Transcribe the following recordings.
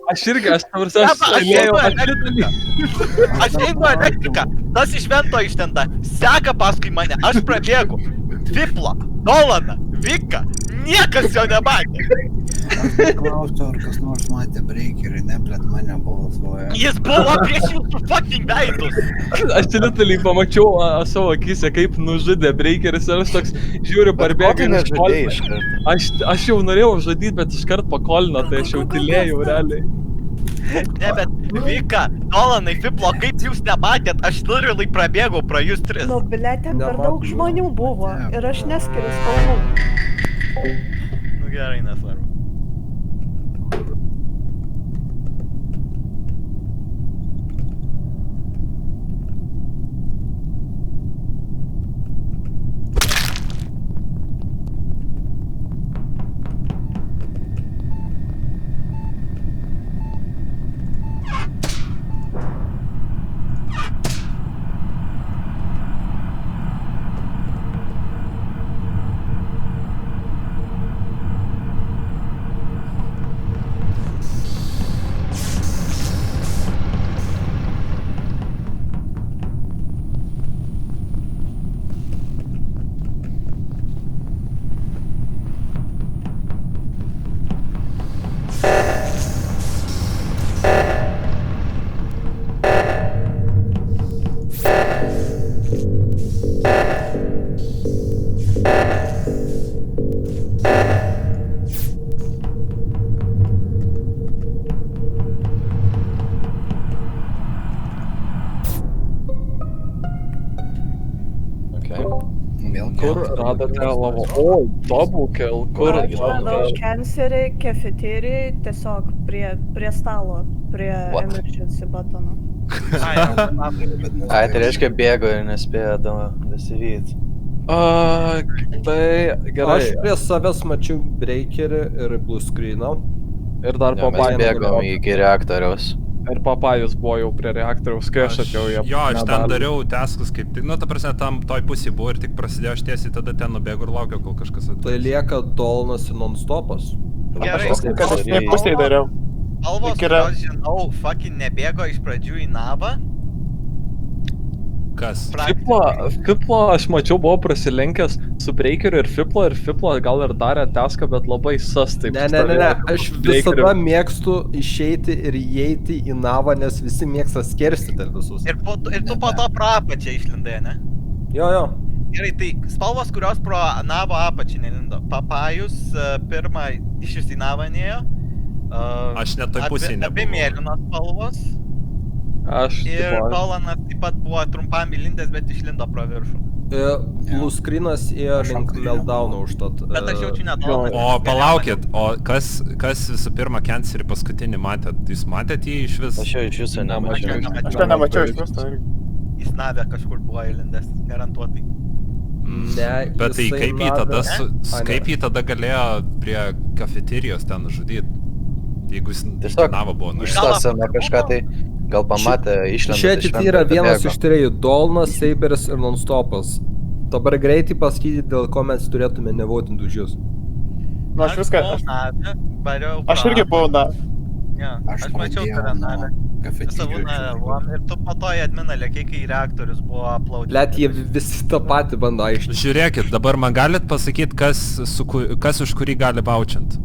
Aš irgi, aš tavars, aš einu elektriką, tas iš vento ištenda, seka paskui mane, aš prabėgu, Fipla, Nolaną, Viką, niekas jo nematė. Aš klausiu, ar kas nors matė breakerį, ne, blėt, mane balsuoja. Jis buvo prieš jūsų fucking veidus. Aš litaliai pamačiau savo akise, kaip nužudė breakeris ir aš toks žiūriu, parbėgai nežudėjai. Aš jau norėjau žudyti, bet iškart pakolino, tai aš jau tylėjau realiai. Ne, bet Vika, Nolanai, Fiplo, kaip jūs nematėt, aš literally prabėgau pro jūs tris. Nu, blėt, ten per daug žmonių buvo ir aš neskiriu spalvų. Nu gerai, nesvarbu. Kur radote lavo? O, double kill, kur? Aš radau cancerį, kefeterijai, tiesiog prie stalo, prie emergency buttono. Ai, tai reiškia bėgo ir nespėjo dasivyti. Tai gerai. Aš prie savęs mačiau breakerį ir blue screeną. Ir dar Mes papajus. bėgom iki reaktoriaus. Ir papajus buvo jau prie reaktoriaus, kai aš atėjau jie. Jo, aš ten dariau teskus kaip tik, nu ta prasme, tam toj pusėje buvo ir tik prasidėjo, aš tiesiai tada ten nubėgu ir laukiau, kol kažkas atėjo. Tai lieka Dolanas ir non-stopas. Gerai, Kad aš ne pusėj dariau. Alvos, kurios žinau, fucking nebėgo iš pradžių į navą. Kas? Fiplo aš mačiau, buvo prasilenkęs su breakeriu ir Fiplo gal ir darė teską, bet labai sas taip. Ne, aš visada mėgstu išeiti ir įeiti į navą, nes visi mėgsta skerstyti visus. Ir tu po to pro apačią išlindai, ne? Jo. Gerai, tai spalvos, kurios pro navo apačią nelindo. Papajus pirmą iš jūs į navą nėjo. Aš net toj pusėje nebuvau. Abi mėlynos spalvos. Ir Dolanas taip pat buvo trumpam įlindęs, bet išlindo pro viršų. Blue screenas ėjo link meltdowno užtat. Bet aš jaučiu net Dolanas. O palaukit, o kas visų pirma cancerį paskutinį matėt? Jūs matėt jį iš vis? Aš jo iš jūsų nemačiau. Aš to nemačiau iš vis. Jis navė kažkur buvo įlindęs, garantuotai. Ne, bet tai kaip jį tada galėjo prie kafeterijos ten žudyti? Jeigu jis navo buvo nuėjęs. Išstasame kažką tai. Gal pamatė išlendant iš švento. Čia yra vienas iš trijų – Dolanas, Saberis ir non-stopas. Dabar greitai pasakyti, dėl ko mes turėtume nevotinti už jūs. Nu, aš viską... Aš irgi buvau navę. Aš mačiau tave navę. Savų navę. Ir tu po to į adminą lėkiai, kai reaktorius buvo aplaudžiamas. Let, jie visi tą patį bando aiškinti. Žiūrėkit, dabar man galit pasakyti, kas už kurį gali vouchint?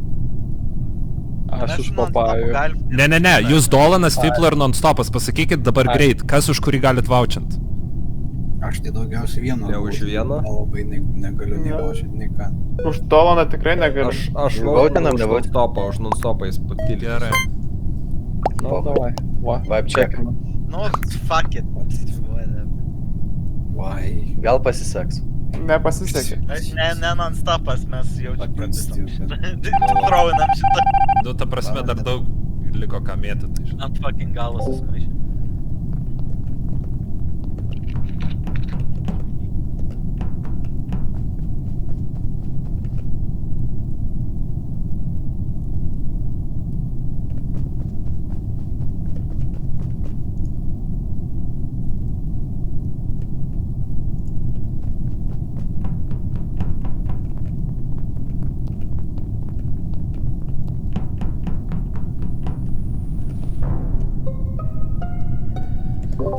Aš už papajų. Ne, jūs Dolanas, Fiplo ir non-stopas, pasakykit dabar greit, kas už kurį galit vouchint? Aš tai daugiausiai vieną. Ne už vieną? Labai negaliu nei vouchint, nei ką. Už Dolaną tikrai negaliu. Aš voutinam už non-stopą, už non-stopą jis patylė. Gerai. Nu, davai. Vibe check. Nu, fuck it. Why? Gal pasiseks. Nepasisekė. Ne non-stopas, mes jaučiam pratisam šitą. Throwinam šitą. Nu, ta prasme, dar daug liko ką mėtyti. Ant fucking galo susimaišė.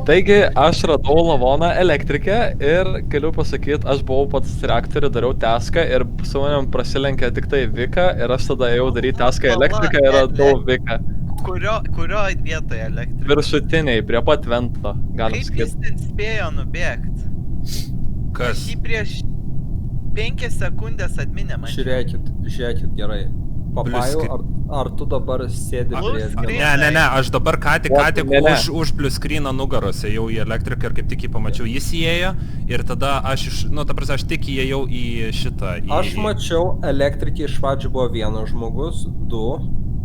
Taigi, aš radau lavoną elektrikę ir galiu pasakyti, aš buvau pats reaktorių, dariau taską ir su manim prasilenkė tik tai Vika ir aš tada ėjau daryti taską elektriką ir radau Vika. Kurio vietoje elektrika? Viršutiniai, prie pat vento, galim Kaip jis sakyti. ten spėjo nubėgt? Kas? Aš jį prieš 5 sekundės adminę mačiau. Žiūrėkit gerai. Papajau, Plius- ar tu dabar sėdi prie Ne, aš dabar ką tik Ne. už plus screeną nugarose jau į elektriką ir kaip tik jį pamačiau, jis įėjo ir tada aš aš tik įėjau į šitą. Aš mačiau, elektrikė iš pradžių buvo vienas žmogus, 2,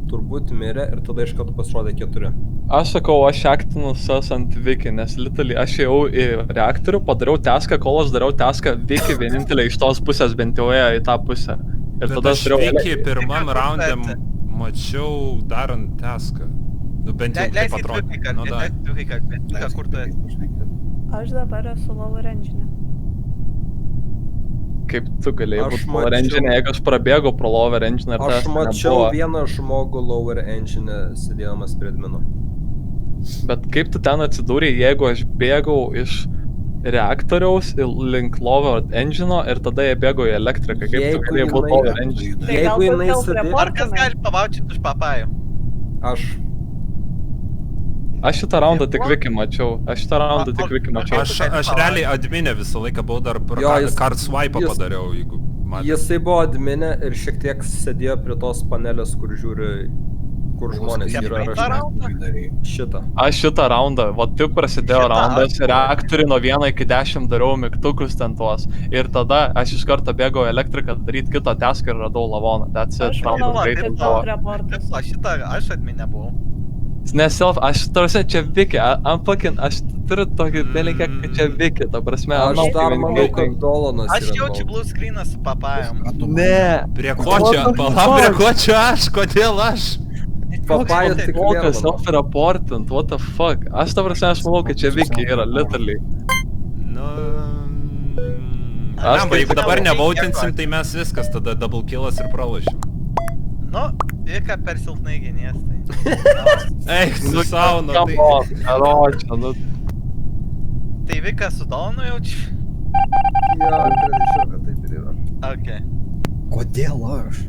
turbūt mirė ir tada iš karto pasirodė 4. Aš sakau, aš aktinusas ant Viki, nes literally aš ėjau į reaktorių, padariau taską, kol aš dariau taską, Viki vienintelė iš tos pusės bent jau ėjo į tą pusę. Ir Bet tada aš turėjau iki pirmam raundė mačiau darant taską. Nu bent jau taip Leiskit atrodė. Vikai Nu, da. kalbėti. Kur tu esi? Aš dabar esu lower engine. Kaip tu galėjai Aš būti lower mačiau- engine, jeigu aš prabėgau pro lower engine ir Aš tas mačiau nebuvo. vieną žmogų lower engine sėdėdamas prie admino. Bet kaip tu ten atsidūrei, jeigu aš bėgau iš reaktoriaus link lower engine ir tada jie bėgo į elektriką, kaip tu Jeigu galėjai būti jinai- lower engine? Tai Jeigu galbūt jinai dėl sėdi- Ar kas gali pavaučinti už papajų? Aš Aš šitą raundą tik Viki mačiau. Aš šitą raundą tik Viki mačiau. Aš realiai adminę visą laiką buvau dar Jo, jis- card swipe jis- padariau, jeigu matėte. Jisai buvo adminė ir šiek tiek sėdėjo prie tos panelės, kur žiūri, kur žmonės yra praeitą rašyti. raundą? Šitą. Aš šitą raundą, va taip prasidėjo Šitą raundas, aš- reaktorių nuo 1 iki 10 dariau mygtukus ten tuos. Ir tada aš iš karto bėgau į elektriką daryti kitą taską ir radau lavoną. That's Aš it, manau, raundas kad greitai tau buvo. reportas. Šitą aš adminę buvau. Neself, aš tarsi čia Viki, aš turiu tokį dalyką, kad čia Viki, ta prasme, Aš I'm dar not manau, even kad kidding. Dolanas Aš yra jaučiu blue screeną su papajom. Ne, Prie ko čia? Prie ko čia aš? Kodėl aš? Papajas tik Volkas vienas. self-reportant, what the fuck. Aš ta prasme, aš manau, kad čia Viki yra, literally. Nu... Aš Lemba, tai jeigu dabar sakau, nevautinsim, tai mes viskas, tada double killas ir pralašim. Nu, Vika per silpnai gynės, tai. Eik, su sauna, tai... Karočią, nu. Tai Vika su Dolanu jaučiu? Jo, pranašiau, kad taip ir yra. Ok. Kodėl aš?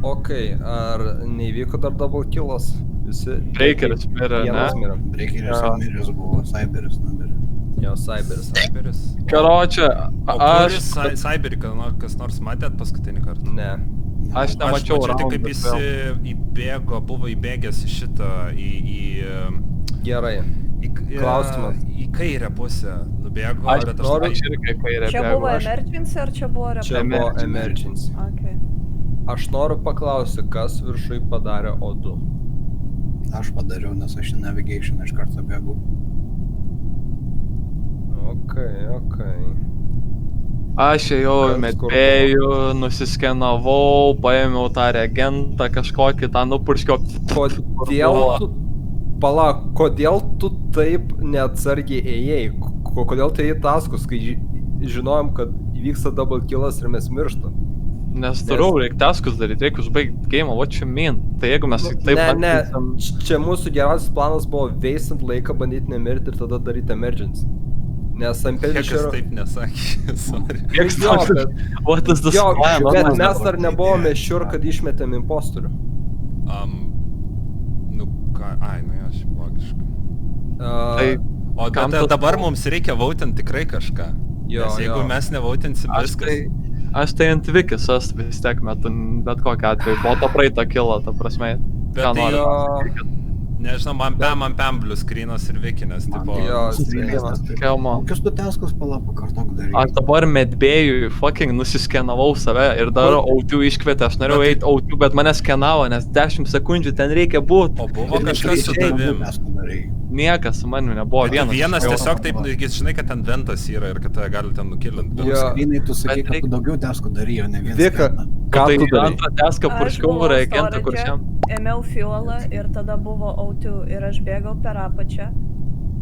Okei, ar neįvyko dar double killas? Visi? Breakeris mirė, Vienas ne? mirė. Breakeris miręs buvo, Cyberis numirė. Jo, Cyberis. Cyberis. Karočią, O aš... kuris Cyberį, kas nors matėt paskutinį kartą? Ne. Aš nemačiau Aš mačiau tik, raundų, kaip jis įbėgo, buvo įbėgęs į šitą, Gerai. Klausimas. Į kairę pusę nubėgo, Aš bet noriu aš irgi kairę Čia bėgu. buvo Aš- emergency ar čia buvo Čia reportas? buvo emergency. Okay. Aš noriu paklausti, kas viršui padarė O2. Aš padariau, nes aš į navigation iš karto bėgu. Okei. Aš ėjau į Kas medbėjų, nusiskenavau, paėmiau tą reagentą, kažkokį tą nupurškio. Kodėl tu... Palauk, kodėl tu taip neatsargiai ėjai? Kodėl tu ėjai taskus, kai žinojom, kad įvyksta double killas ir mes mirštam? Nes turiu, reikia taskus daryti, reikia užbaigti game, what you mean? Tai jeigu mes taip Ne, atkinsim- čia mūsų geriausias planas buvo veisant laiką, bandyti nemirti ir tada daryti emergency. Nes ant Niekas Pelvišero... taip nesakė, sorry. Kiek Jo, sakė? bet... What is this Jo, plan? bet mes dar nebuvome sure, kad išmetėm impostorių. Nu ką, nu jo, šiaip logiška. Tai O kam tas dabar buvo? mums reikia vautinti tikrai kažką. Jo, Nes jeigu jo. mes nevautinsim viskas... Aš tai ant Vikis vis tiek metu, bet kokią atveju, po to praeitą kilo, ta prasme. Bet ką tai nori jo. pasakyti. Nežinau, man pam blue screenas ir vikinės, tipo... Jo, Kelmo. Kokius tu teskus palauk kartok darai? Aš dabar medbėjui fucking nusiskenavau save ir dar O2 iškvietė, aš norėjau eiti O2, bet mane skenavo, nes 10 sekundžių ten reikia būti. O buvo kažkas su tavim. Niekas su manimi nebuvo vienas. Vienas tiesiog taip, žinai, kad ten ventas yra ir kad tave gali ten nukilinti. Skrynai tu sakai, kad tu daugiau tesku darai, o ne vienas. Vika, ką Tai tu darai? antrą teską purškiau reagentą, kur šiam. Ėmiau fuelą ir tada buvo O2 ir aš bėgau per apačią.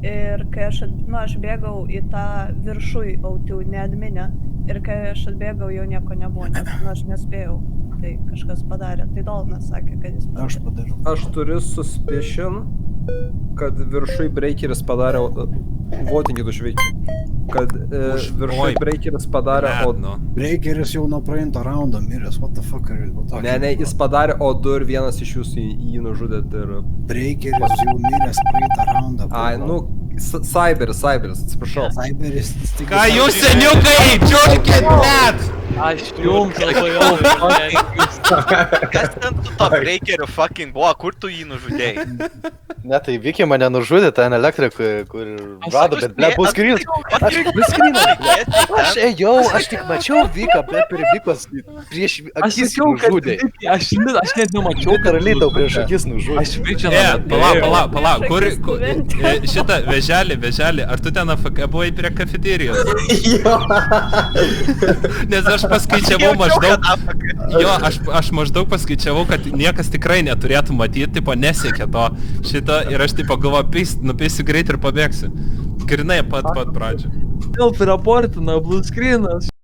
Ir kai aš bėgau į tą viršui O2, ne adminę. Ir kai aš atbėgau, jau nieko nebuvo, nes aš nespėjau. Tai kažkas padarė. Tai Dolnas sakė, kad jis padarė. Aš padariau. Aš turiu suspicion, kad viršui breakeris padarė... Votinkit už Viki. Kad viršui breakeris padarė O2. Breakeris jau nuo praeinto raundo miręs, what the fuck are you talking Ne, about? jis padarė O2 ir vienas iš jūsų jį nužudėt ir... Breakeris jau miręs praeitą raundą. Ai, nu, Cyberis, atsiprašau. Cyberis... Ką jūs seniukai, čiurkit net! Aš jums sakiau, Kas ten su to breakeriu fucking buvo, kur tu jį nužudėjai? Ne, tai Viki mane nužudė, ten elektrika, kur rado, bet ble, bus skrynas. Aš ėjau, aš tik mačiau Viką, ble, prie Vikos prieš Aš akis sakiau, kad nužudė. aš net nemačiau, Literaliai tau prieš akis nužudė. Aš vyčią Pala, kur... Šitą, veželį, ar tu ten AFK buvai prie kafeterijos? Nes aš paskaičiavau maždaug... Jo, aš maždaug paskaičiavau, kad niekas tikrai neturėtų matyti, tipo, nesiekė to šito ir aš tipo galvoju, nupėsiu greit ir pabėgsiu. Grinai pat pradžią. Dėl reportina blue screenas.